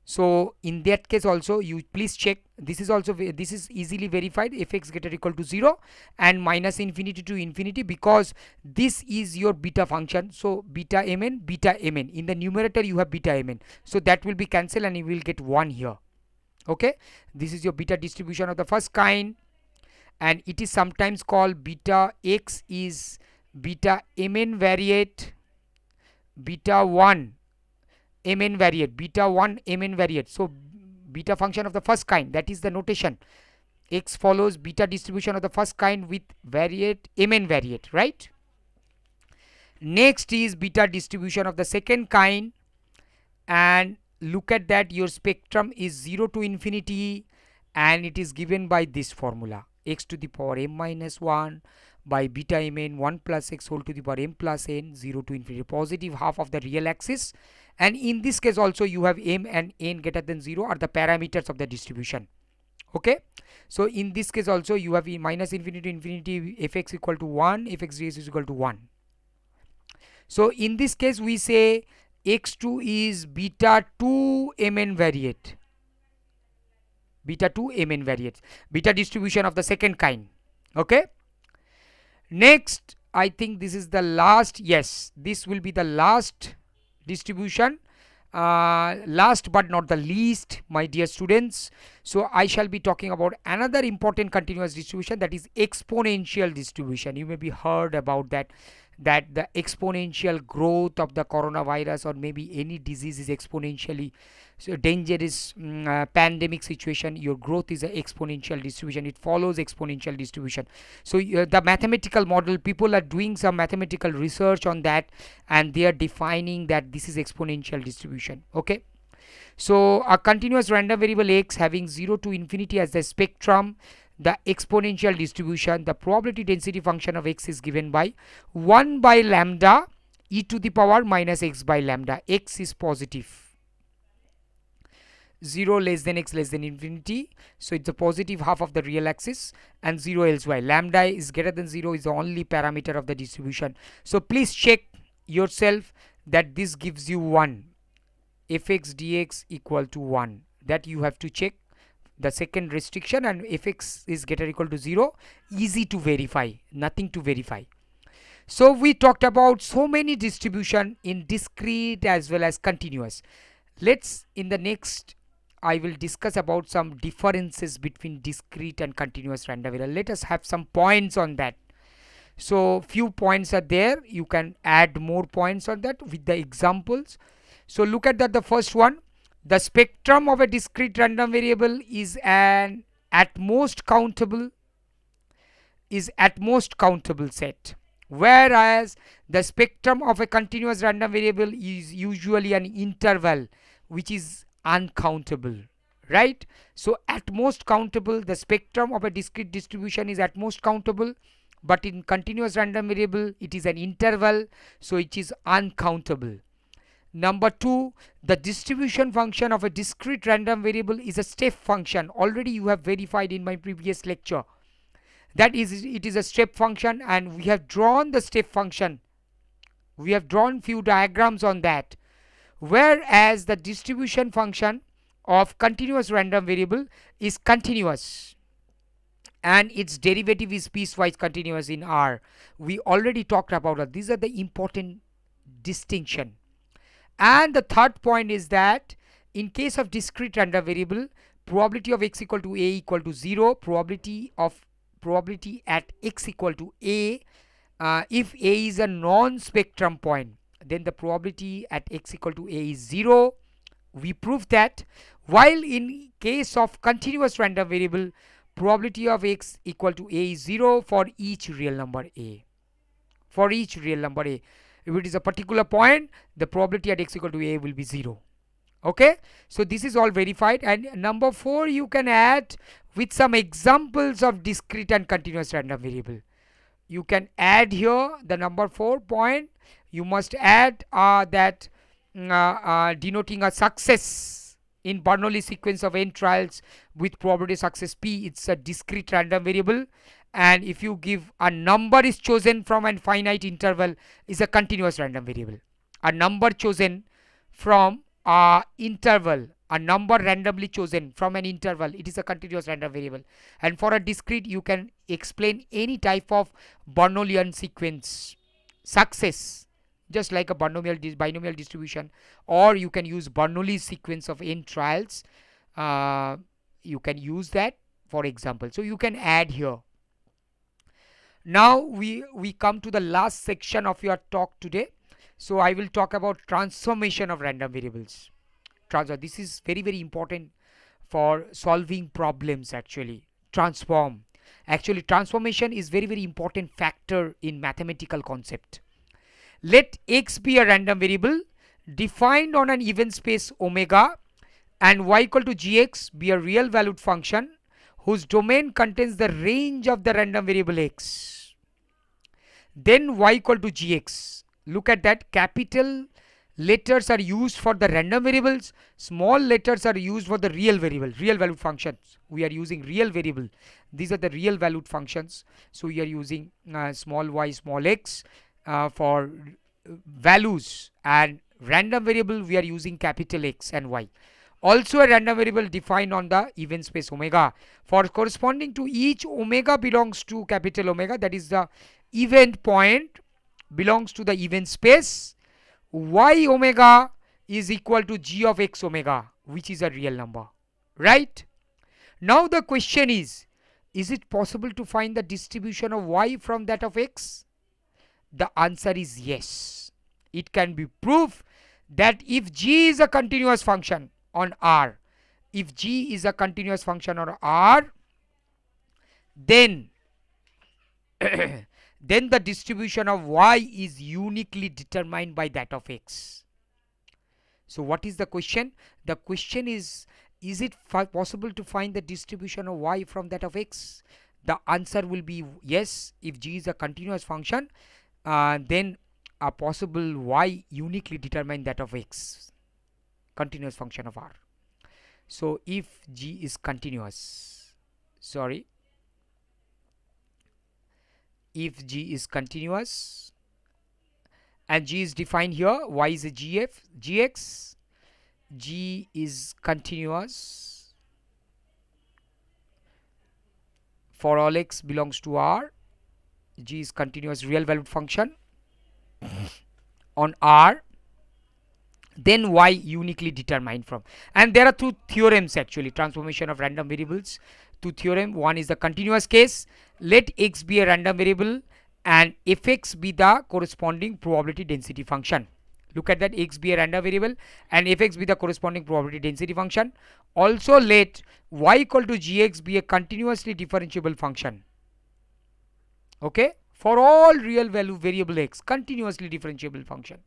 So in that case also you please check, this is also, this is easily verified, fx greater or equal to 0 and minus infinity to infinity, because this is your beta function. So beta mn, in the numerator you have beta mn, so that will be cancelled and you will get 1 here. Okay, this is your beta distribution of the first kind, and it is sometimes called beta x is beta mn variate, beta 1 mn variate, beta 1 mn variate. So beta function of the first kind, that is the notation. X follows beta distribution of the first kind with variate mn variate, right? Next is beta distribution of the second kind, and look at that, your spectrum is 0 to infinity, and it is given by this formula: x to the power m minus 1 by beta mn 1 plus x whole to the power m plus n, 0 to infinity, positive half of the real axis. And in this case also you have m and n greater than 0 are the parameters of the distribution. Okay, so in this case also you have minus infinity to infinity, fx equal to 1, fx ds is equal to 1. So in this case we say x2 is beta 2 mn variate, beta 2 mn variate, beta distribution of the second kind. Okay, next I think this is the last, yes, this will be the last distribution, last but not the least, my dear students. So I shall be talking about another important continuous distribution, that is exponential distribution. You may be heard about that the exponential growth of the coronavirus or maybe any disease is exponentially so dangerous. Pandemic situation, your growth is an exponential distribution, it follows exponential distribution. So the mathematical model, people are doing some mathematical research on that, and they are defining that this is exponential distribution. Okay, so a continuous random variable x having 0 to infinity as the spectrum, the exponential distribution, the probability density function of x is given by 1 by lambda e to the power minus x by lambda. X is positive, 0 less than x less than infinity, so it's a positive half of the real axis, and 0 elsewhere. Lambda is greater than 0 is the only parameter of the distribution. So please check yourself that this gives you 1, fx dx equal to 1, that you have to check the second restriction, and fx is greater or equal to 0, easy to verify, nothing to verify. So we talked about so many distribution in discrete as well as continuous. Let's, in the next I will discuss about some differences between discrete and continuous random variable. Let us have some points on that. So few points are there, you can add more points on that with the examples. So look at that, the first one, the spectrum of a discrete random variable is an at most countable set, whereas the spectrum of a continuous random variable is usually an interval which is uncountable, right? So at most countable, the spectrum of a discrete distribution is at most countable, but in continuous random variable it is an interval, so it is uncountable. Number 2, the distribution function of a discrete random variable is a step function. Already you have verified in my previous lecture that is, it is a step function, and we have drawn the step function. We have drawn few diagrams on that. Whereas the distribution function of continuous random variable is continuous, and its derivative is piecewise continuous in R. We already talked about that. These are the important distinction. And the third point is that in case of discrete random variable, probability of x equal to a equal to 0, probability at x equal to a, if a is a non-spectrum point, then the probability at x equal to a is 0. We proved that. While in case of continuous random variable, probability of x equal to a is 0 for each real number a. For each real number a, if it is a particular point, the probability at x equal to a will be 0. Okay, so this is all verified. And number 4, you can add with some examples of discrete and continuous random variable. You can add here the number 4 point. You must add that denoting a success in Bernoulli sequence of n trials with probability success p. It's a discrete random variable, and if you give a number is chosen from an finite interval is a continuous random variable. A number chosen from a interval, a number randomly chosen from an interval, it is a continuous random variable. And for a discrete, you can explain any type of Bernoullian sequence success, just like a binomial distribution, or you can use Bernoulli sequence of n trials. You can use that for example. So you can add here. Now we come to the last section of your talk today. So I will talk about transformation of random variables. This is very important for solving problems. Actually transformation is very important factor in mathematical concept. Let x be a random variable defined on an even space omega, and y equal to gx be a real valued function whose domain contains the range of the random variable x. Then y equal to gx. Look at that, capital letters are used for the random variables, small letters are used for the real variable, real valued functions. We are using real variable, these are the real valued functions. So we are using small y small x for values, and random variable we are using capital X and Y. Also a random variable defined on the even space omega. For corresponding to each omega belongs to capital Omega, that is the event point belongs to the event space, y omega is equal to g of x omega, which is a real number, right? Now the question is it possible to find the distribution of y from that of x? The answer is yes. It can be proved that if g is a continuous function on R, if g is a continuous function on R, then then the distribution of y is uniquely determined by that of x. So what is the question? The question is it possible to find the distribution of y from that of x? The answer will be yes. If g is a continuous function, then a possible y uniquely determine that of x, continuous function of R. So if g is continuous, if g is continuous and g is defined here, y is a gx, g is continuous for all x belongs to R, g is continuous real valued function on R, then y uniquely determined from. And there are two theorems actually, transformation of random variables. Two theorem, one is the continuous case, let x be a random variable and fx be the corresponding probability density function. Look at that, x be a random variable and fx be the corresponding probability density function. Also let y equal to gx be a continuously differentiable function, okay, for all real value variable x, continuously differentiable function,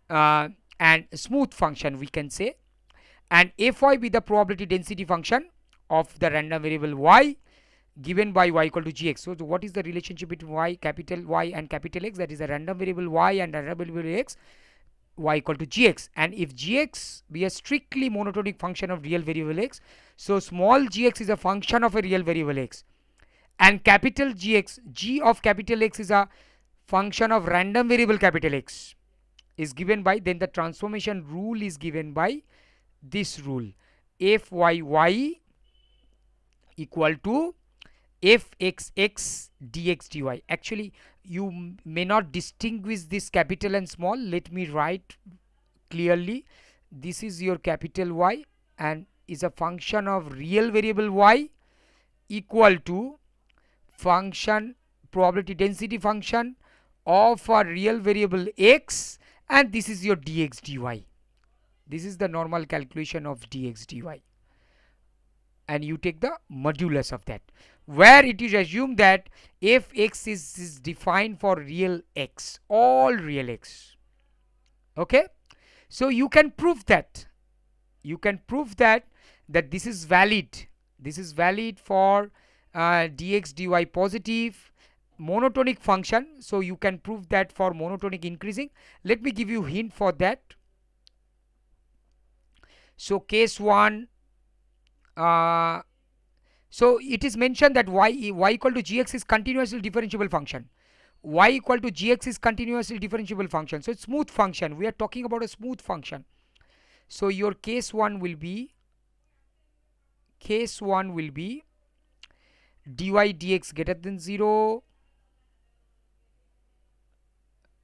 and smooth function we can say, and fy be the probability density function of the random variable y given by y equal to gx. So what is the relationship between y, capital Y and capital X? That is a random variable y and random variable x, y equal to gx. And if gx be a strictly monotonic function of real variable x, so small gx is a function of a real variable x, and capital gx, g of capital X is a function of random variable capital X, is given by, then the transformation rule is given by this rule, fyy equal to fxx dx dy. Actually you may not distinguish this capital and small, let me write clearly, this is your capital Y and is a function of real variable y equal to function probability density function of a real variable x, and this is your dx dy. This is the normal calculation of dx dy, and you take the modulus of that, where it is assumed that fx is defined for real x, all real x, okay. So you can prove that, that this is valid for dx dy positive monotonic function. So you can prove that for monotonic increasing. Let me give you hint for that. So case 1, so it is mentioned that y equal to gx is continuously differentiable function, y equal to gx is continuously differentiable function, so it's smooth function, we are talking about a smooth function. So your case 1 will be dy dx greater than 0,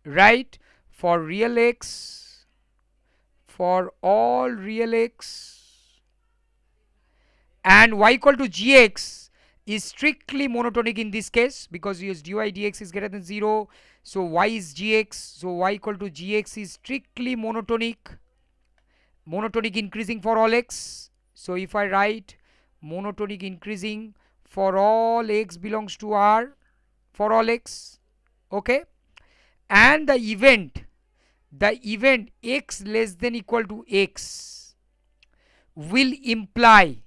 right, for real x, for all real x, and y equal to gx is strictly monotonic in this case because use dy dx is greater than 0, so y is gx, so y equal to gx is strictly monotonic increasing for all x, So if I write monotonic increasing for all x belongs to R, for all x, okay, and the event x less than equal to x will imply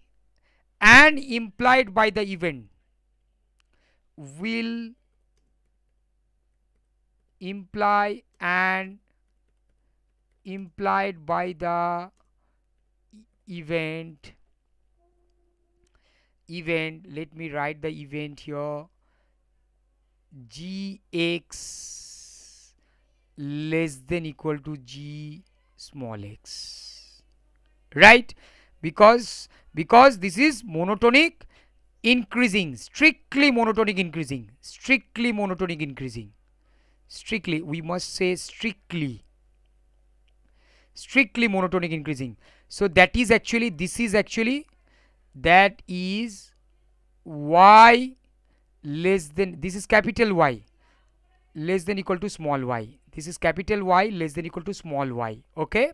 and implied by the event will imply and implied by the event let me write the event here, gx less than equal to g small x, right? Because this is monotonic increasing, strictly monotonic increasing, strictly, we must say strictly monotonic increasing. So that is actually, that is y less than, this is capital Y less than equal to small y, this is capital Y less than equal to small y, okay.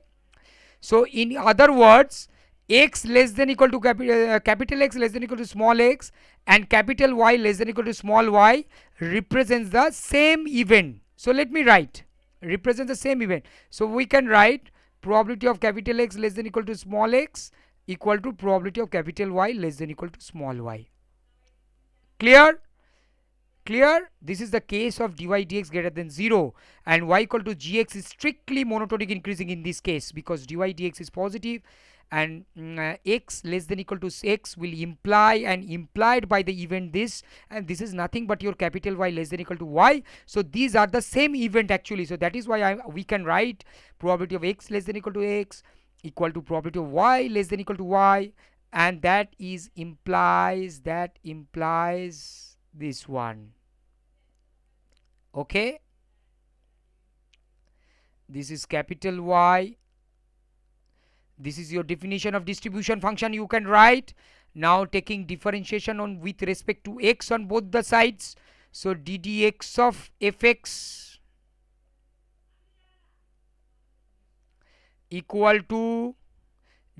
So in other words, x less than equal to capital X less than equal to small x and capital Y less than equal to small y represents the same event. So let me write represents the same event. So we can write probability of capital X less than equal to small x equal to probability of capital Y less than equal to small y. Clear? This is the case of dy dx greater than 0, and y equal to gx is strictly monotonic increasing in this case because dy dx is positive, and x less than equal to x will imply and implied by the event this, and this is nothing but your capital Y less than equal to y. So these are the same event actually. So that is why we can write probability of x less than equal to x equal to probability of y less than equal to y, and that implies this one, okay. This is capital Y, this is your definition of distribution function you can write. Now taking differentiation on with respect to x on both the sides, so ddx of fx equal to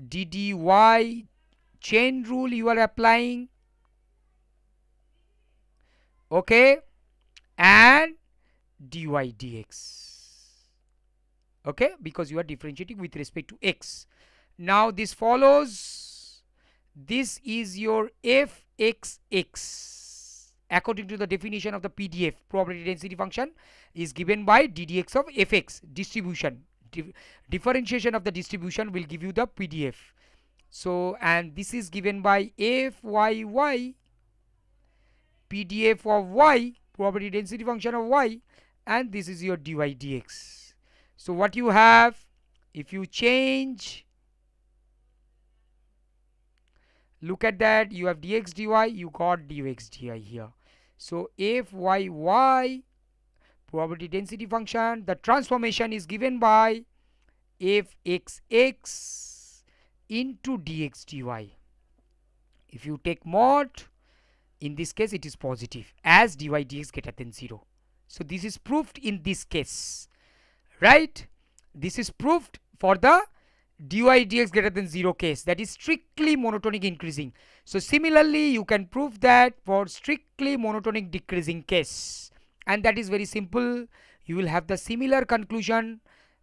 ddy, chain rule you are applying, okay, and dy dx, okay, because you are differentiating with respect to x. Now this follows, this is your fxx according to the definition of the PDF. Probability density function is given by ddx of fx, distribution. Differentiation of the distribution will give you the PDF. So and this is given by fyy, PDF of y, probability density function of y, and this is your dy dx. So what you have, if you change, look at that, you have dx dy, you got dx dy here. So fyy probability density function, the transformation is given by fxx into dx dy. If you take mod, in this case it is positive as dy dx greater than 0. So this is proved in this case, right? This is proved for the dy dx greater than 0 case, that is strictly monotonic increasing. So similarly you can prove that for strictly monotonic decreasing case, and that is very simple. You will have the similar conclusion,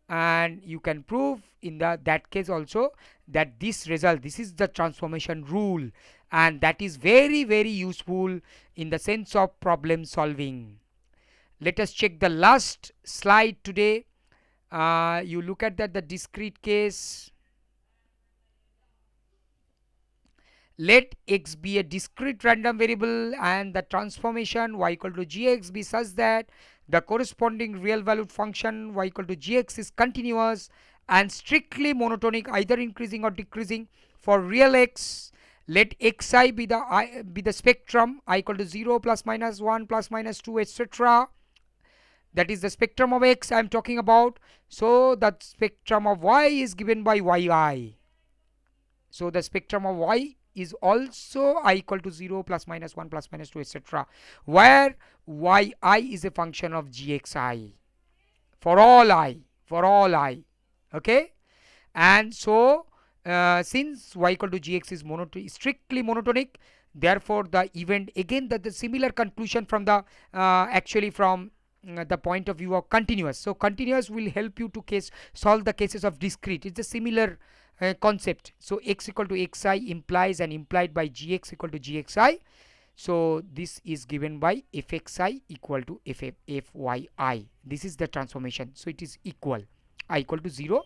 and you can prove in that case also that this result, this is the transformation rule, and that is very useful in the sense of problem solving. Let us check the last slide today. You look at that, the discrete case. Let x be a discrete random variable and the transformation y equal to gx be such that the corresponding real valued function y equal to gx is continuous and strictly monotonic, either increasing or decreasing. For real x, let xi be the spectrum I equal to 0, plus minus 1, plus minus 2, etc. That is the spectrum of x I am talking about. So the spectrum of y is given by yi. So the spectrum of y is also I equal to 0, plus minus 1, plus minus 2, etc. where yi is a function of gxi for all I, okay. And so since y equal to gx is strictly monotonic, therefore the event again the similar conclusion from the actually from the point of view of continuous. So continuous will help you to solve the cases of discrete. It's a similar concept. So x equal to xi implies and implied by gx equal to gxi. So this is given by fxi equal to fyi. This is the transformation. So it is equal, I equal to 0,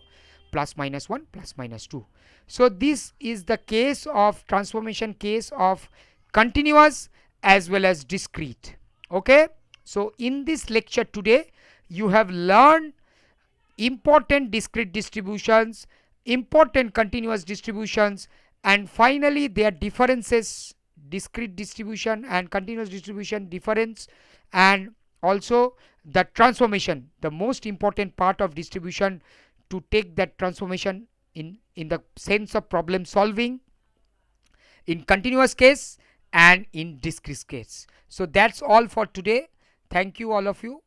plus minus 1, plus minus 2. So this is the case of transformation case of continuous as well as discrete. Okay. So in this lecture today you have learned important discrete distributions, important continuous distributions, and finally their differences, discrete distribution and continuous distribution difference, and also the transformation, the most important part of distribution, to take that transformation in the sense of problem solving in continuous case and in discrete case. So that's all for today. Thank you all of you.